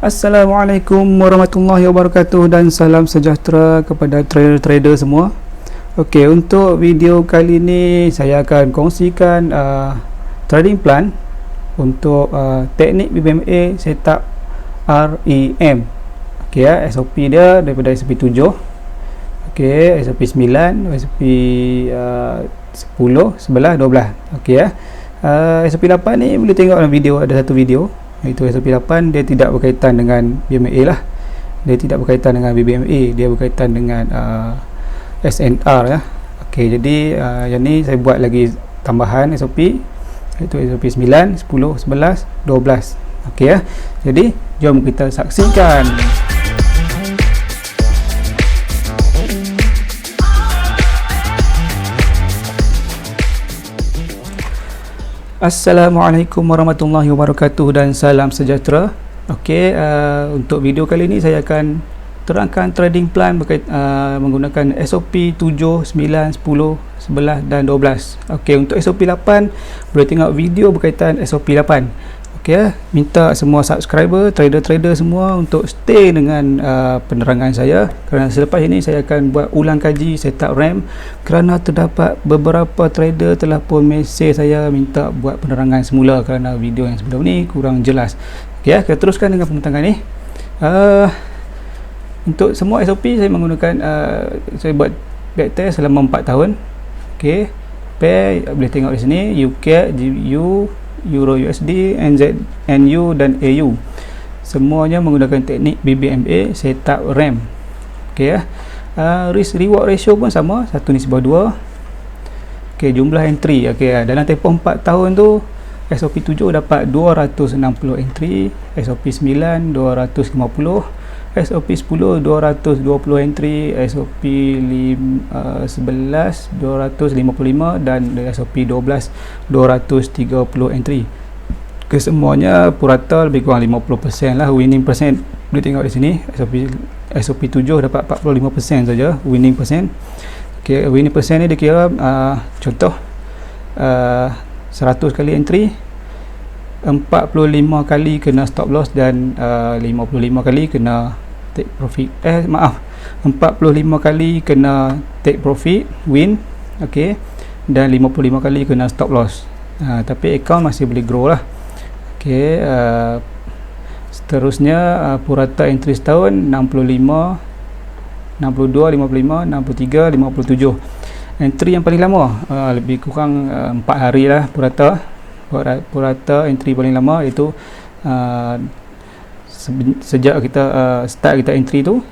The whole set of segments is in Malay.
Assalamualaikum warahmatullahi wabarakatuh dan salam sejahtera kepada trader-trader semua. Okey, untuk video kali ini saya akan kongsikan trading plan untuk teknik BBMA setup REM. Okey ya, SOP dia daripada SOP 7. Okey, SOP 9, SOP 10, 11, 12. Okey ya. SOP 8 ni boleh tengok dalam video, ada satu video iaitu SOP 8. Dia tidak berkaitan dengan BMA lah, dia tidak berkaitan dengan BBMA, dia berkaitan dengan SNR ya. Okey, jadi yang ni saya buat lagi tambahan SOP iaitu SOP 9, 10, 11, 12. Okey ya. Jadi jom kita saksikan. Assalamualaikum warahmatullahi wabarakatuh dan salam sejahtera. Okey, untuk video kali ini saya akan terangkan trading plan menggunakan SOP 7, 9, 10, 11 dan 12. Okey, untuk SOP 8 boleh tengok video berkaitan SOP 8. Okey ya, minta semua subscriber, trader-trader semua untuk stay dengan penerangan saya, kerana selepas ini saya akan buat ulang kaji setup RAM, kerana terdapat beberapa trader telah pun mesej saya minta buat penerangan semula kerana video yang sebelum ni kurang jelas. Okey ya, kita teruskan dengan pembentangan ni. Untuk semua SOP saya menggunakan saya buat backtest selama 4 tahun. Okey, pair boleh tengok di sini UK, GU, Euro USD, NZ, NU dan AU. Semuanya menggunakan teknik BBMA setup RAM. Okey ya. Risk reward ratio pun sama, 1:2. Okey, jumlah entry. Okey, dalam tempoh 4 tahun tu SOP 7 dapat 260 entry, SOP 9 250, SOP 10 220 entry, SOP 11 255 dan SOP 12 230 entry. Kesemuanya purata lebih kurang 50% lah, winning percent. Boleh tengok di sini SOP 7 dapat 45% saja winning percent. Okey, winning percent ni dia kira contoh 100 kali entry, 45 kali kena stop loss dan 55 kali kena take profit. 45 kali kena take profit win, okey, dan 55 kali kena stop loss. Tapi account masih boleh grow lah. Okey, seterusnya purata entry setahun 65, 62, 55, 63, 57. Entry yang paling lama lebih kurang 4 hari lah purata entry paling lama, iaitu sejak kita start kita entry tu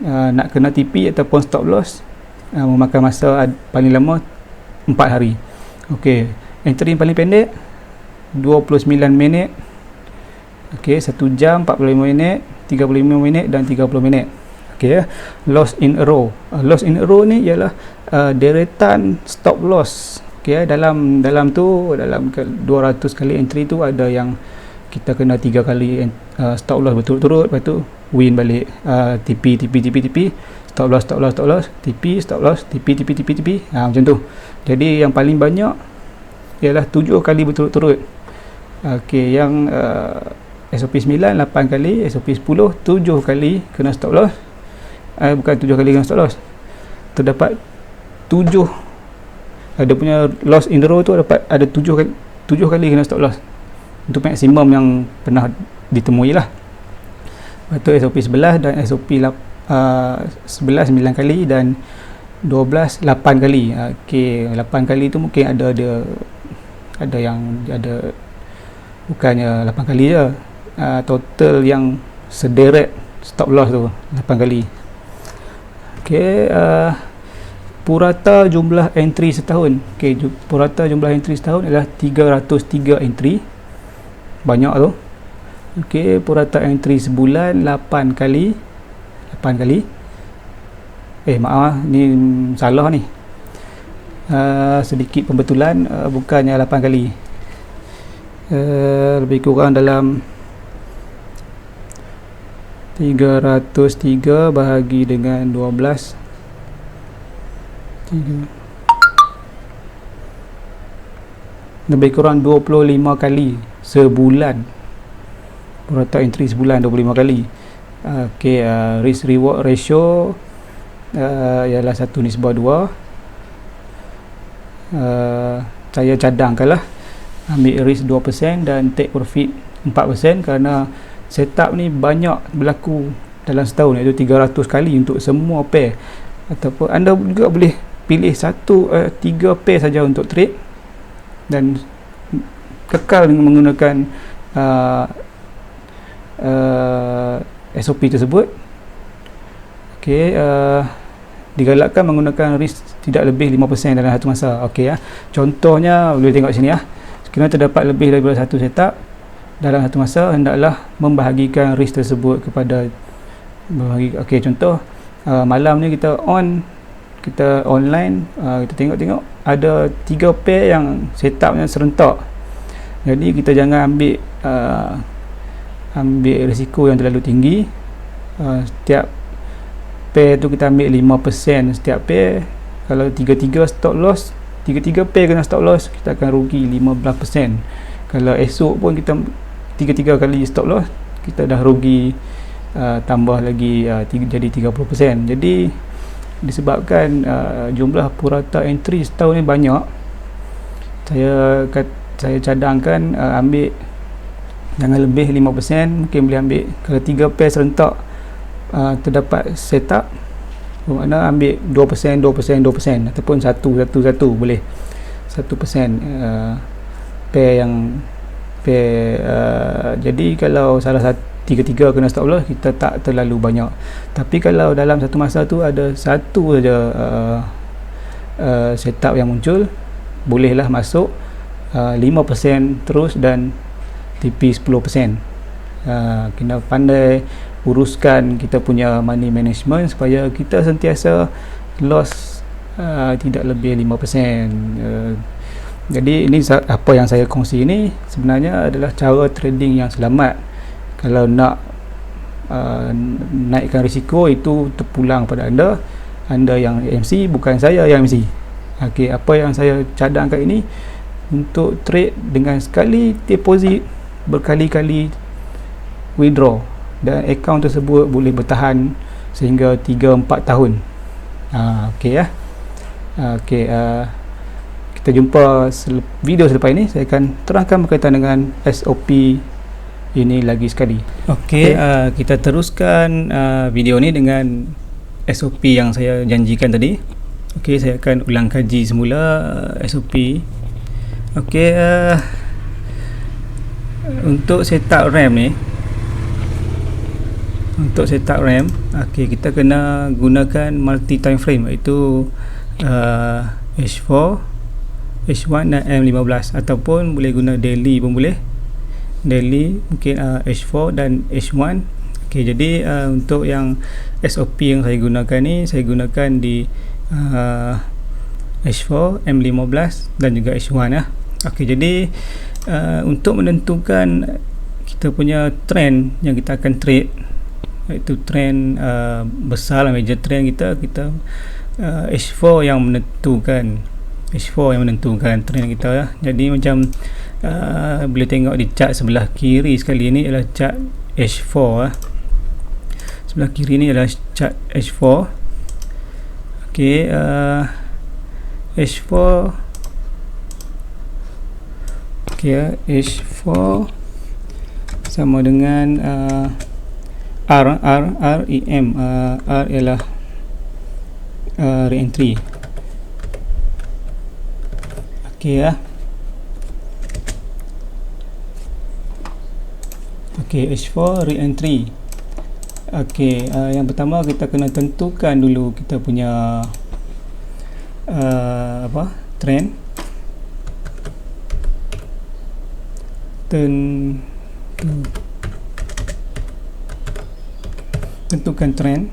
nak kena TP ataupun stop loss memakan masa paling lama 4 hari. Okey, entry yang paling pendek 29 minit. Okey, 1 jam 45 minit, 35 minit dan 30 minit. Okey, loss in a row. Loss in a row ni ialah deretan stop loss. Okey, dalam tu dalam 200 kali entry tu ada yang kita kena 3 kali stop loss berturut-turut, lepas tu win balik, TP, stop loss, TP, stop loss, TP. Macam tu. Jadi yang paling banyak ialah 7 kali berturut-turut. Okey, yang SOP 9 8 kali, SOP 10 7 kali kena stop loss. Bukan 7 kali kena stop loss, terdapat 7, ada punya loss in the row tu dapat ada 7 kali kena stop loss. Itu maksimum yang pernah ditemui lah. Lepas tu SOP 11 dan SOP 11 9 kali dan 12 8 kali. Okey, 8 kali tu mungkin ada yang ada bukannya 8 kali je, total yang sederet stop loss tu 8 kali. Okey, purata jumlah entry setahun. Okey, purata jumlah entry setahun adalah 303 entry. Banyak tu. Okey, purata entry sebulan 8 kali. Maaf, ni salah ni. Sedikit pembetulan, bukannya 8 kali. Lebih kurang dalam 303 bahagi dengan 12, 3 lebih kurang 25 kali sebulan. purata entry sebulan 25 kali. Okey, risk reward ratio ialah 1:2. Saya cadangkanlah ambil risk 2% dan take profit 4% kerana setup ni banyak berlaku dalam setahun, iaitu 300 kali untuk semua pair. Ataupun anda juga boleh pilih 3 pair saja untuk trade dan kekal dengan menggunakan SOP tersebut. Okey, digalakkan menggunakan risk tidak lebih 5% dalam satu masa. Okey, contohnya boleh tengok sini sekiranya terdapat lebih daripada satu setup dalam satu masa, hendaklah membahagikan risk tersebut kepada okey, contoh malam ni kita online, kita tengok ada 3 pair yang setupnya serentak. Jadi kita jangan ambil risiko yang terlalu tinggi. Setiap pair tu kita ambil 5% setiap pair. Kalau 3 stop loss, 3 pair kena stop loss, kita akan rugi 15%. Kalau esok pun kita 3 kali stop loss, kita dah rugi tambah lagi jadi 30%. Jadi disebabkan jumlah purata entry setahun ni banyak, saya cadangkan ambil jangan lebih 5%. Mungkin boleh ambil kalau 3 pair serentak terdapat setup, bermakna ambil 2% ataupun 1 boleh 1% pair yang jadi kalau salah satu 3 kena stop loss, kita tak terlalu banyak. Tapi kalau dalam satu masa tu ada satu saja setup yang muncul, bolehlah masuk 5% terus dan TP 10%. Kena pandai uruskan kita punya money management supaya kita sentiasa loss tidak lebih 5%. Jadi ini apa yang saya kongsi ini sebenarnya adalah cara trading yang selamat. Kalau nak naikkan risiko, itu terpulang pada anda yang MC, bukan saya yang MC. Okey, apa yang saya cadangkan ini untuk trade dengan sekali deposit, berkali-kali withdraw, dan akaun tersebut boleh bertahan sehingga 3-4 tahun. Okey ya. Okey, kita jumpa video selepas ini. Saya akan terangkan berkaitan dengan SOP ini lagi sekali. Okey, kita teruskan video ni dengan SOP yang saya janjikan tadi. Okey, saya akan ulang kaji semula SOP. Okey, untuk setup RAM ni, okey, kita kena gunakan multi time frame, iaitu H4, H1 dan M15, ataupun boleh guna daily pun boleh. Daily mungkin H4 dan H1. Okey, jadi untuk yang SOP yang saya gunakan ni, saya gunakan di H4, M15 dan juga H1 ya. Okey, jadi untuk menentukan kita punya trend yang kita akan trade, iaitu trend besar lah, major trend kita H4 yang menentukan trend kita ya. Jadi macam boleh tengok di chart sebelah kiri sekali, ini adalah chart H4 sebelah kiri ni adalah chart H4. Okey, H4 H4 sama dengan REM. R ialah re-entry. Okey ya. Okey, H4 re-entry. Okey, yang pertama kita kena tentukan dulu kita punya trend. Tentukan trend.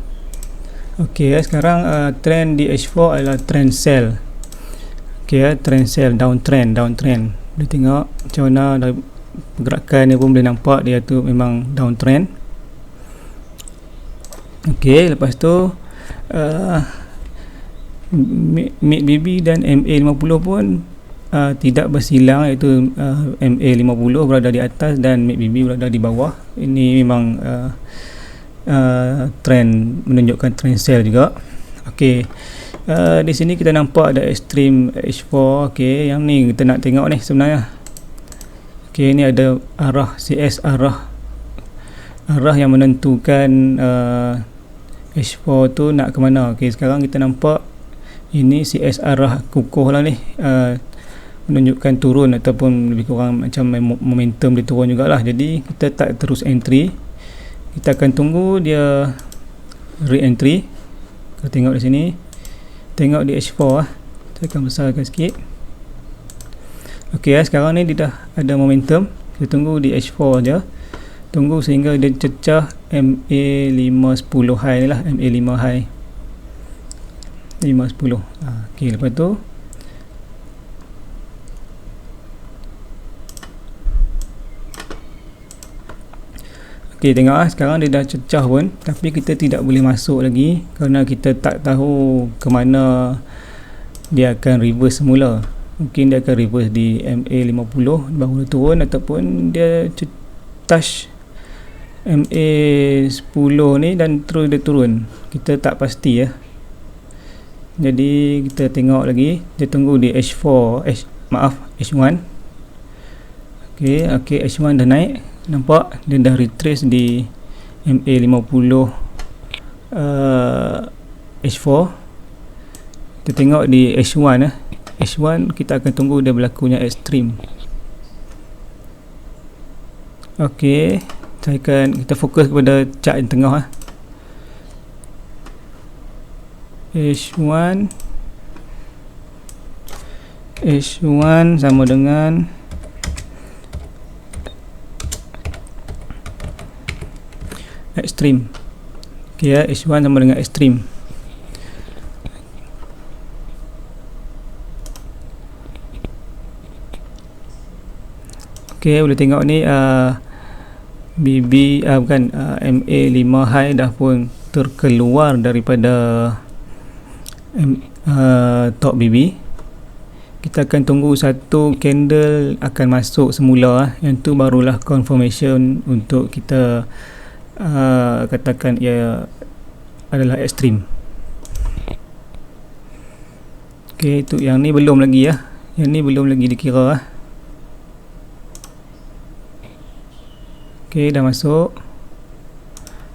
Okey, sekarang trend di H4 adalah trend sell. Okey, trend sell, downtrend. Boleh tengok macam mana pergerakan dia pun boleh nampak dia tu memang downtrend. Okey, lepas tu MACD dan MA50 pun tidak bersilang, iaitu MA50 berada di atas dan MACBB berada di bawah. Ini memang trend, menunjukkan trend sell juga. Okey, di sini kita nampak ada extreme H4. Okey, yang ni kita nak tengok ni sebenarnya. Okey, ni ada arah CS, arah yang menentukan H4 tu nak ke mana. Okey, sekarang kita nampak ini CS arah kukuh lah ni, menunjukkan turun ataupun lebih kurang macam momentum dia turun jugalah. Jadi kita tak terus entry, kita akan tunggu dia re-entry. Kita tengok di sini, tengok di H4 lah. Saya akan besarkan sikit. Okey, sekarang ni dia dah ada momentum. Kita tunggu di H4 je, tunggu sehingga dia cecah MA510 high ni lah, MA5 high 510. Okey, lepas tu okey, tengok sekarang dia dah cecah pun, tapi kita tidak boleh masuk lagi kerana kita tak tahu ke mana dia akan reverse semula. Mungkin dia akan reverse di MA50 baru dia turun, ataupun dia touch MA10 ni dan terus dia turun. Kita tak pasti ya. Jadi kita tengok lagi, kita tunggu di H4, H1. Okey, H1 dah naik. Nampak dia dah retrace di MA50 H4. Kita tengok di H1 H1 kita akan tunggu dia berlakunya extreme. Okey, kita fokus kepada chart yang tengah H1 sama dengan extreme. Okey ya, H1 sama dengan extreme. Okey, boleh tengok ni MA5 high dah pun terkeluar daripada top BB. Kita akan tunggu satu candle akan masuk semula, yang tu barulah confirmation untuk kita katakan ia adalah ekstrim. Okey, itu yang ni belum lagi ya. Yang ni belum lagi dikira Okey, dah masuk.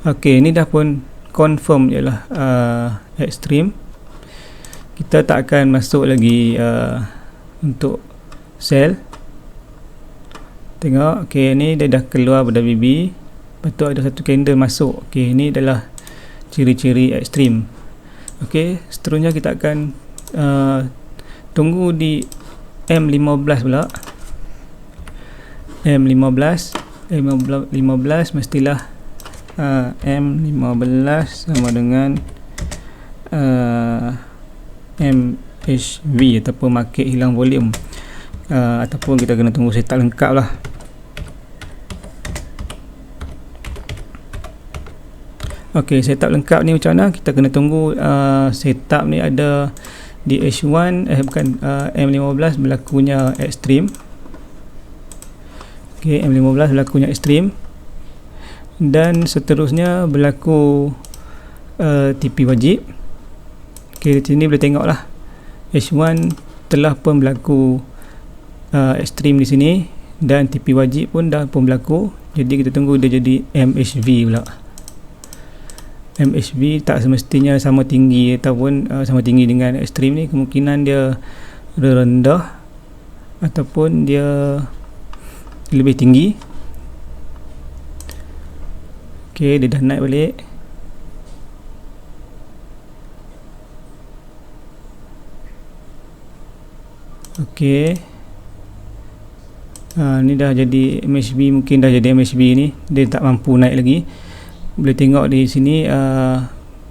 Okey, ni dah pun confirm jelah ekstrim. Kita tak akan masuk lagi untuk sell. Tengok, okey, ni dia dah keluar pada BB. Lepas tu ada satu candle masuk. Okey, ni adalah ciri-ciri ekstrim. Okey, seterusnya kita akan tunggu di M15 pula. M15 mestilah M15 sama dengan MHV ataupun market hilang volume, ataupun kita kena tunggu setup lengkap lah. Okey, setup lengkap ni macam mana? Kita kena tunggu setup ni ada di H1 M15 berlakunya ekstrim. Okey, M15 berlakunya ekstrim, dan seterusnya berlaku TP wajib. Okey, di sini boleh tengok lah H1 telah pun berlaku ekstrim di sini, dan TP wajib pun dah pun berlaku. Jadi kita tunggu dia jadi MHV pula. MHV tak semestinya sama tinggi ataupun sama tinggi dengan ekstrim ni. Kemungkinan dia rendah ataupun dia lebih tinggi. Okey, dia dah naik balik. Okey, ni dah jadi MHB, mungkin dah jadi MHB ni. Dia tak mampu naik lagi. Boleh tengok di sini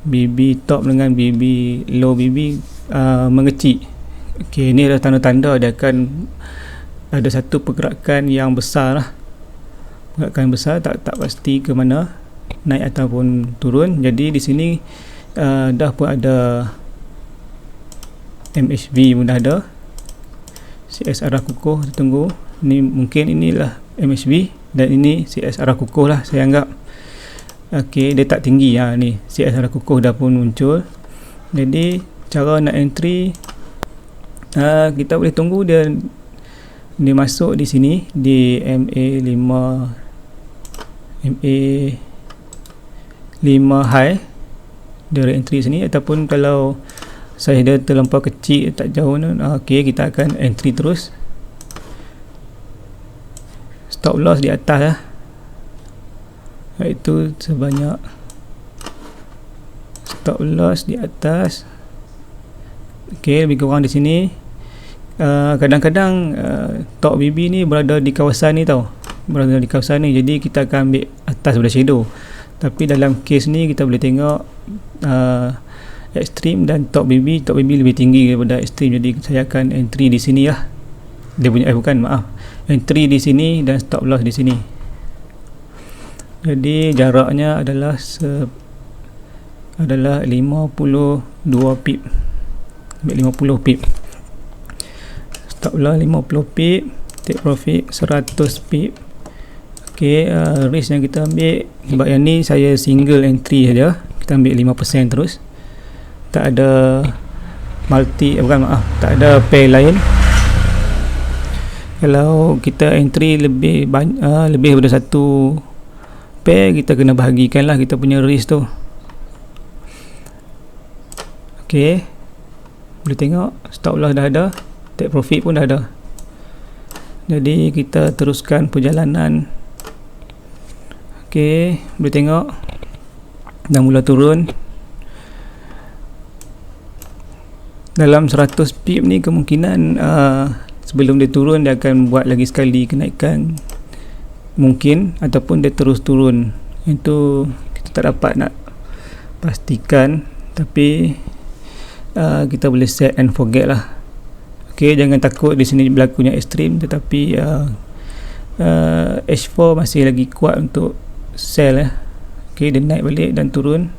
BB top dengan BB low BB mengecil. Okey, ni adalah tanda-tanda dia akan ada satu pergerakan yang besar lah. Pergerakan besar, tak pasti ke mana, naik ataupun turun. Jadi di sini dah pun ada MHV pun dah ada, CS arah kukuh, kita tunggu. Ni mungkin inilah MSB dan ini CS arah kukuh lah saya anggap. Okey, dia tak tinggi ni CS arah kukuh dah pun muncul. Jadi cara nak entry, kita boleh tunggu dia masuk di sini di MA5 high dia entry sini, ataupun kalau saya dah terlampau kecil tak jauh ni, okey, kita akan entry terus. Stop loss di atas lah, iaitu sebanyak stop loss di atas. Okey, lebih kurang di sini. Kadang-kadang top BB ni berada di kawasan ni berada di kawasan ni, jadi kita akan ambil atas daripada shadow. Tapi dalam case ni kita boleh tengok extreme dan top BB lebih tinggi daripada extreme, jadi saya akan entry di sini lah. Dia punya entry di sini dan stop loss di sini. Jadi jaraknya adalah 52 pip. Ambil 50 pip. Stop loss 50 pip, take profit 100 pip. Okey, risk yang kita ambil sebab yang ni saya single entry saja, kita ambil 5% terus. Tak ada tak ada pair lain. Kalau kita entry lebih daripada satu pair, kita kena bahagikan lah kita punya risk tu. Okey, boleh tengok stop loss dah ada, take profit pun dah ada. Jadi kita teruskan perjalanan. Okey, boleh tengok dah mula turun. Dalam 100 pip ni kemungkinan sebelum dia turun dia akan buat lagi sekali kenaikan mungkin, ataupun dia terus turun. Itu kita tak dapat nak pastikan, tapi kita boleh set and forget lah. Okey, jangan takut di sini berlakunya ekstrim, tetapi H4 masih lagi kuat untuk sell . Okey, dia naik balik dan turun.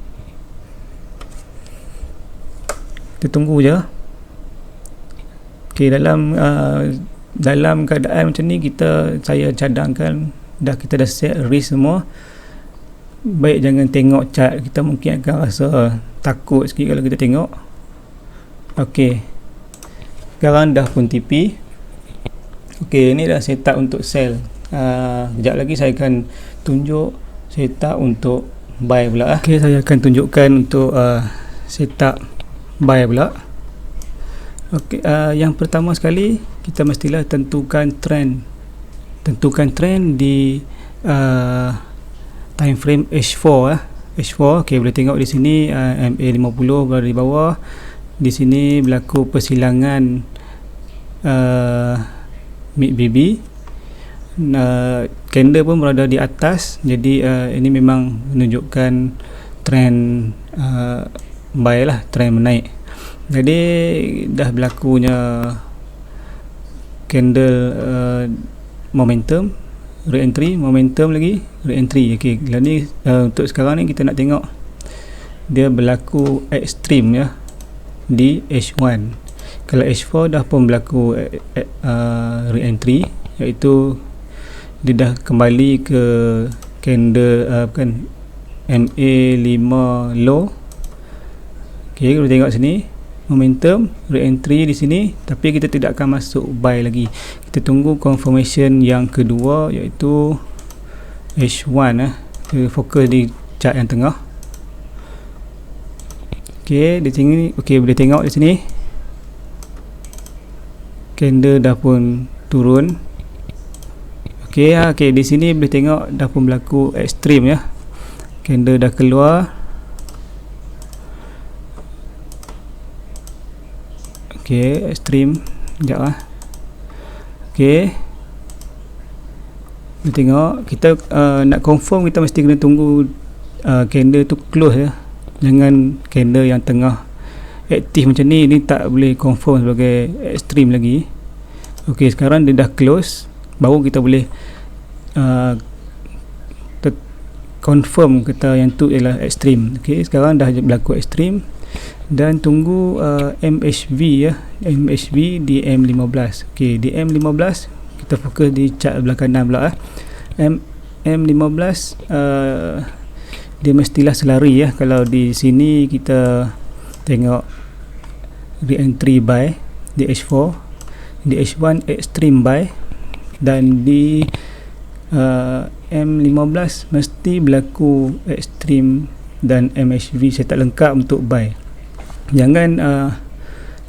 Kita tunggu je. Okey, dalam keadaan macam ni saya cadangkan kita dah set risk semua. Baik jangan tengok chart, kita mungkin akan rasa takut sikit kalau kita tengok. Okey, sekarang dah pun TP. Okey, ini dah setup untuk sell. Sekejap lagi saya akan tunjuk setup untuk buy pula. Okey, saya akan tunjukkan untuk setup buy pula. Okey, yang pertama sekali kita mestilah tentukan trend di time frame H4 H4. Okey, boleh tengok di sini MA50 berada di bawah. Di sini berlaku persilangan mid BB. Candle pun berada di atas, jadi ini memang menunjukkan trend buy lah, trend menaik. Jadi dah berlakunya candle momentum, re-entry, momentum lagi, re-entry. Okey, ni untuk sekarang ni kita nak tengok dia berlaku ekstrim ya di H1. Kalau H4 dah pun berlaku re-entry, iaitu dia dah kembali ke candle MA5 low. Okey, kita tengok sini momentum re-entry di sini, tapi kita tidak akan masuk buy lagi. Kita tunggu confirmation yang kedua, iaitu H1 kita fokus di chart yang tengah. Okey, di sini boleh tengok di sini candle dah pun turun. Okey, di sini boleh tengok dah pun berlaku ekstrim ya. Candle dah keluar. Okey, ekstrim. Sekejap lah. Okey, boleh tengok kita nak confirm, kita mesti kena tunggu candle tu close ya. Jangan candle yang tengah aktif macam ni tak boleh confirm sebagai ekstrim lagi. Okey, sekarang dia dah close, baru kita boleh confirm kita yang tu ialah ekstrim. Okey, sekarang dah berlaku ekstrim. dan tunggu MHV ya, MHV di M15. Okey, di M15 kita fokus di chart belah kanan pula M15 dia mestilah selari ya. Kalau di sini kita tengok re-entry buy di H4, di H1 extreme buy, dan di M15 mesti berlaku extreme dan MHV saya tak lengkap untuk buy. Jangan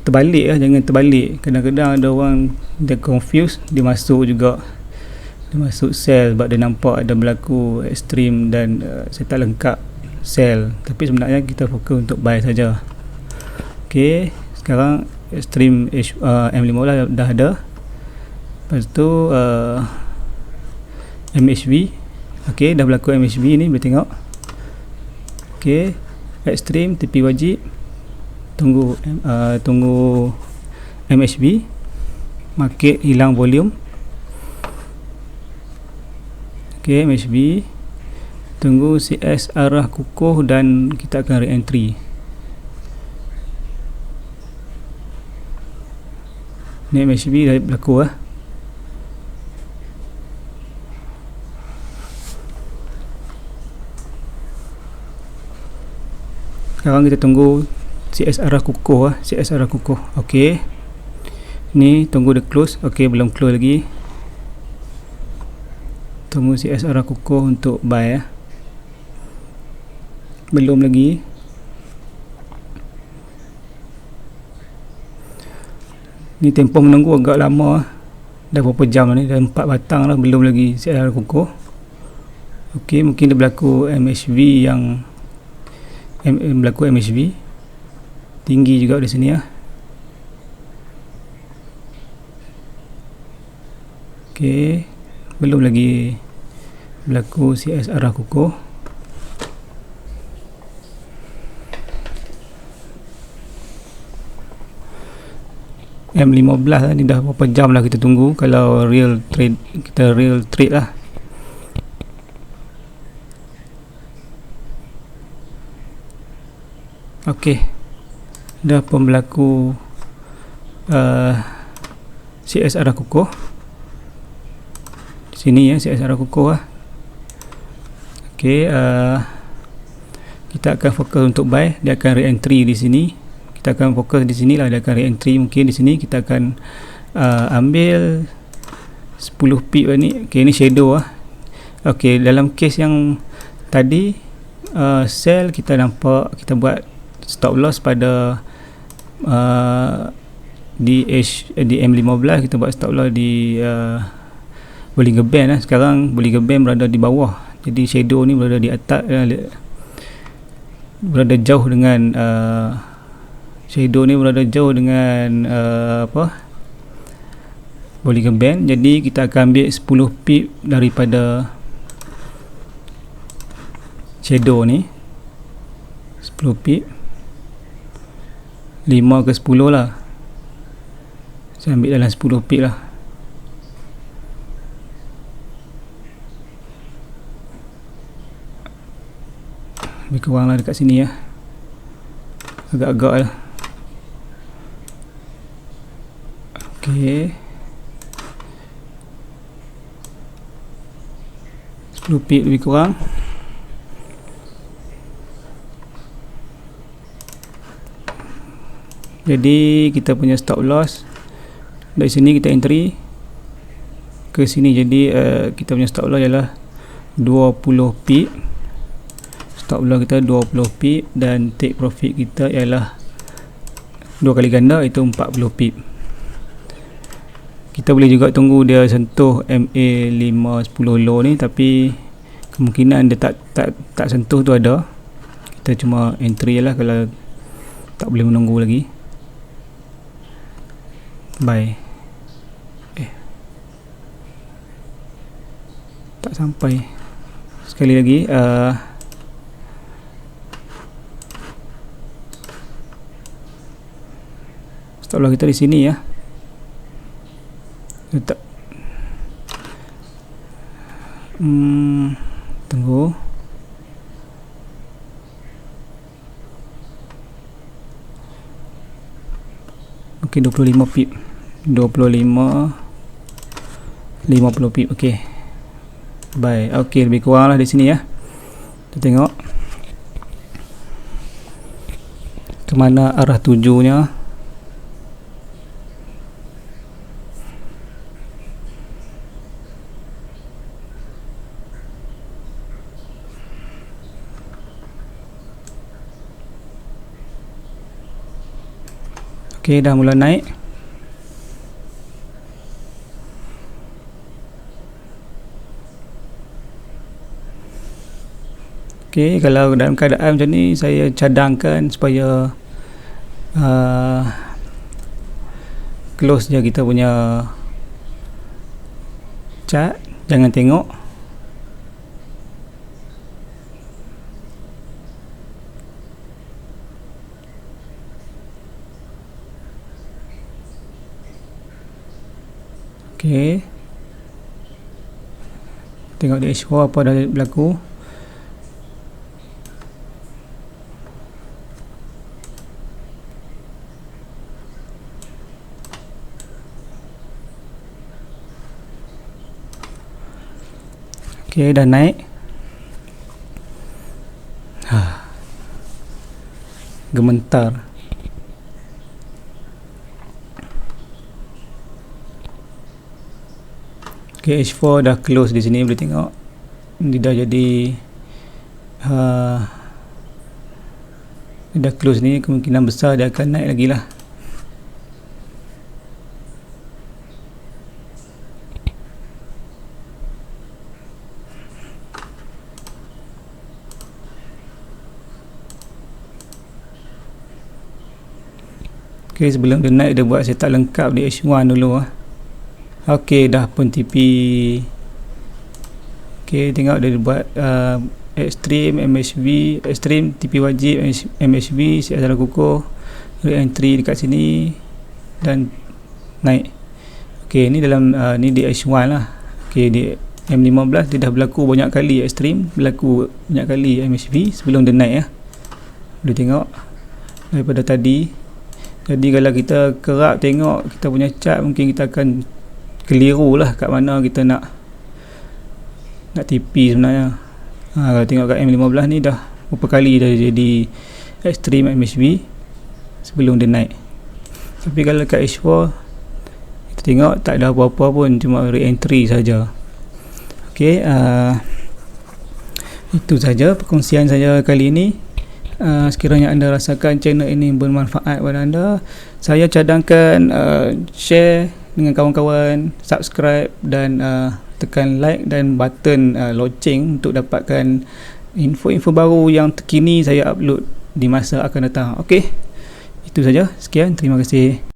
terbalik ya, jangan terbalik. Kadang-kadang ada orang dia confused, dia masuk juga, dia masuk sell sebab dia nampak ada berlaku extreme dan saya tak lengkap sell, tapi sebenarnya kita fokus untuk buy saja. Okey, sekarang extreme M15 dah ada. Lepas tu MHV. Okey, dah berlaku MHV ni, boleh tengok. Okey, extreme tepi wajib. Tunggu MHV, market hilang volume. Okey, MHV, tunggu CS arah kukuh dan kita akan re-entry. Ni MHV dah berlaku lah. Sekarang kita tunggu CS arah kukuh lah, CS arah kukuh. Okey, ni tunggu dia close. Okey, belum close lagi. Tunggu CS arah kukuh untuk buy ya. Belum lagi. Ni tempoh menunggu agak lama. Dah berapa jam ni, dah 4 batang lah, belum lagi CS arah kukuh. Okey, mungkin dia berlaku MHV yang berlaku MHV tinggi juga di sini ya. Okey, belum lagi berlaku CS arah kukuh. M15 lah, ni dah berapa jam lah kita tunggu. Kalau real trade, kita real trade lah. Okey, dah pun berlaku CS arah kukuh di sini ya, CS arah kukuh lah. Okey, kita akan fokus untuk buy. Dia akan re-entry di sini. Kita akan fokus di sini lah, dia akan re-entry. Mungkin di sini kita akan ambil 10 pip ni. Okey, ni shadow lah. Okey, dalam case yang tadi sell, kita nampak kita buat stop loss pada di M15, kita buat stop loss di Bollinger Band lah. Sekarang Bollinger Band berada di bawah, jadi shadow ni berada di atas, berada jauh dengan shadow ni berada jauh dengan Bollinger Band. Jadi kita akan ambil 10 pip daripada shadow ni, 10 pip, 5 ke 10 lah. Saya ambil dalam 10 pip lah. Lebih kurang lah dekat sini ya, agak-agak lah. Okey, 10 pip lebih kurang. Jadi kita punya stop loss dari sini, kita entry ke sini. Jadi kita punya stop loss ialah 20 pip. Stop loss kita 20 pip dan take profit kita ialah 2 kali ganda, itu 40 pip. Kita boleh juga tunggu dia sentuh MA510 low ni, tapi kemungkinan dia tak sentuh tu ada. Kita cuma entry lah kalau tak boleh menunggu lagi. Buy. Tak sampai. Sekali lagi, stop loss kita di sini ya. Letak. Tunggu. ok, 25 pip, 25 50 pip. ok, baik. ok, lebih kurang lah di sini ya. Kita tengok ke mana arah tujunya. ok, dah mula naik. ok, kalau dalam keadaan macam ni, saya cadangkan supaya close je kita punya chart, jangan tengok. ok, tengok di H4 apa dah berlaku. ok, dah naik. Gementar. ok, H4 dah close di sini, boleh tengok dia dah jadi dia dah close ni, kemungkinan besar dia akan naik lagi lah. ok, sebelum dia naik, dia buat setup lengkap di H1 dulu lah. ok, dah pun TP. ok, tengok dia buat extreme, MHV, extreme, TP wajib, MHV, siap salah kukuh, re-entry dekat sini dan naik. ok, ni dalam ni di H1 lah. ok, di M15 dia dah berlaku banyak kali extreme, berlaku banyak kali MHV sebelum dia naik ya. Boleh tengok daripada tadi. Jadi kalau kita kerap tengok kita punya chart, mungkin kita akan keliru lah kat mana kita nak TP sebenarnya. Kalau tengok kat M15 ni dah berapa kali dah jadi extreme MHV sebelum dia naik. Tapi kalau kat H4 kita tengok tak ada apa-apa pun, cuma re-entry saja. ok, itu saja perkongsian saya kali ini. Sekiranya anda rasakan channel ini bermanfaat kepada anda, saya cadangkan share dengan kawan-kawan, subscribe dan tekan like dan button loceng untuk dapatkan info-info baru yang terkini saya upload di masa akan datang. ok, itu saja, sekian, terima kasih.